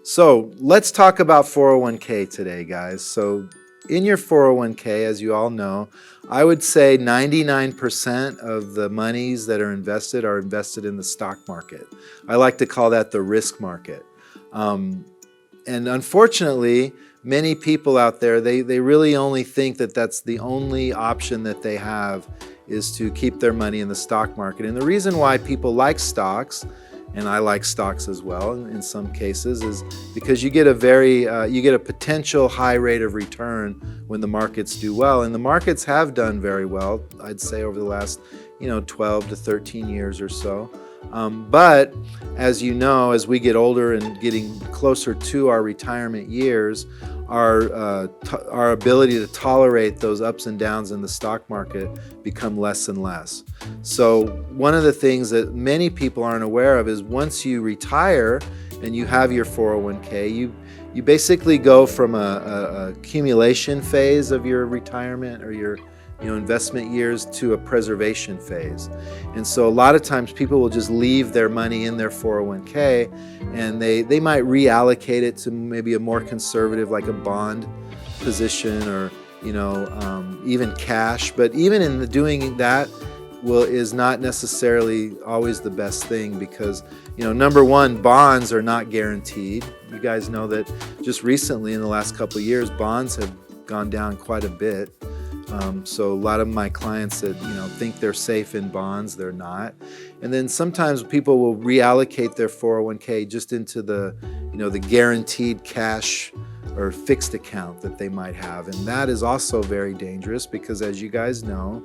So let's talk about 401k today, guys. So in your 401k, as you all know, I would say 99% of the monies that are invested in the stock market. I like to call that the risk market. And unfortunately, many people out there, they really only think that that's the only option that they have is to keep their money in the stock market. And the reason why people like stocks, and I like stocks as well in some cases, is because you get a potential high rate of return when the markets do well. And the markets have done very well, I'd say, over the last 12 to 13 years or so. But as you know, as we get older and getting closer to our retirement years, our ability to tolerate those ups and downs in the stock market become less and less. So one of the things that many people aren't aware of is once you retire and you have your 401k, you basically go from a accumulation phase of your retirement or your investment years to a preservation phase. And so a lot of times people will just leave their money in their 401k and they might reallocate it to maybe a more conservative, like a bond position or even cash. But even in doing that is not necessarily always the best thing because number one, bonds are not guaranteed. You guys know that just recently in the last couple of years, bonds have gone down quite a bit. So a lot of my clients that think they're safe in bonds, they're not. And then sometimes people will reallocate their 401k just into the the guaranteed cash or fixed account that they might have, and that is also very dangerous because, as you guys know,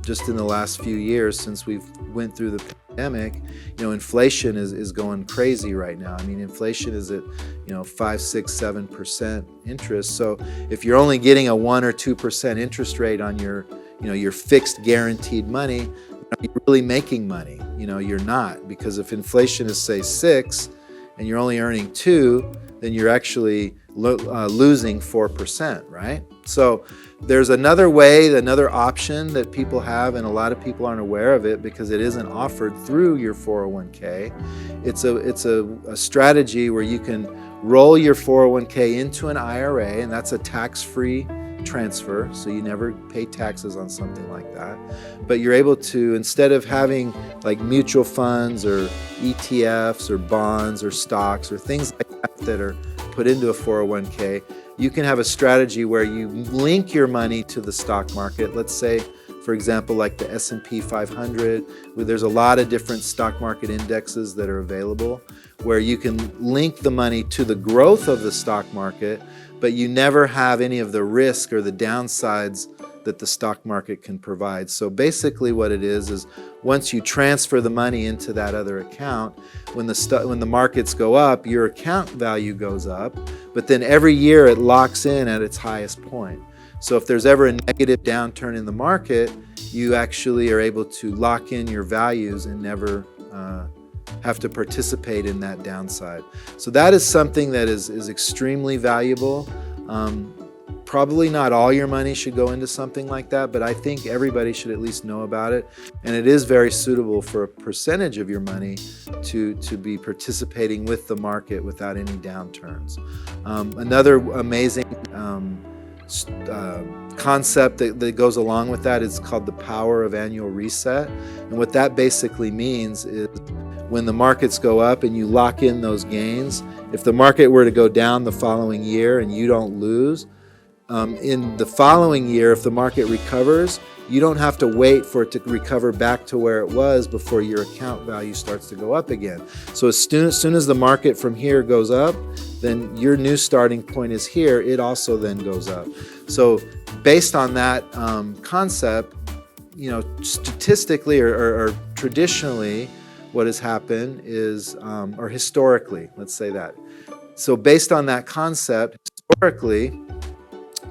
just in the last few years since we've went through the pandemic, inflation is going crazy right now. I mean, inflation is at 5, 6, 7% interest. So if you're only getting a 1 or 2% interest rate on your your fixed guaranteed money, you're really making money. You're not, because if inflation is say 6 and you're only earning 2, then you're actually losing 4%, right? So there's another way, another option that people have, and a lot of people aren't aware of it because it isn't offered through your 401k. It's a strategy where you can roll your 401k into an IRA, and that's a tax-free transfer, so you never pay taxes on something like that. But you're able to, instead of having like mutual funds or ETFs or bonds or stocks or things like that are put into a 401k, you can have a strategy where you link your money to the stock market. Let's say, for example, like the S&P 500, where there's a lot of different stock market indexes that are available, where you can link the money to the growth of the stock market, but you never have any of the risk or the downsides that the stock market can provide. So basically what it is once you transfer the money into that other account, when the markets go up, your account value goes up, but then every year it locks in at its highest point. So if there's ever a negative downturn in the market, you actually are able to lock in your values and never have to participate in that downside. So that is something that is extremely valuable. Probably not all your money should go into something like that, but I think everybody should at least know about it. And it is very suitable for a percentage of your money to be participating with the market without any downturns. Another amazing concept that goes along with that is called the power of annual reset. And what that basically means is when the markets go up and you lock in those gains, if the market were to go down the following year and you don't lose, in the following year, if the market recovers, you don't have to wait for it to recover back to where it was before your account value starts to go up again. So as soon as the market from here goes up, then your new starting point is here. It also then goes up. So based on that concept, statistically or traditionally, what has happened is, or historically, let's say that. So based on that concept, historically,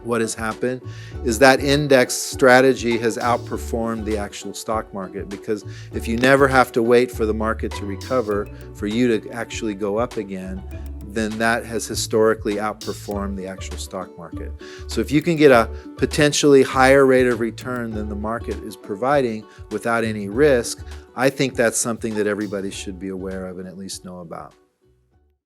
what has happened is that index strategy has outperformed the actual stock market, because if you never have to wait for the market to recover for you to actually go up again, then that has historically outperformed the actual stock market. So if you can get a potentially higher rate of return than the market is providing without any risk, I think that's something that everybody should be aware of and at least know about.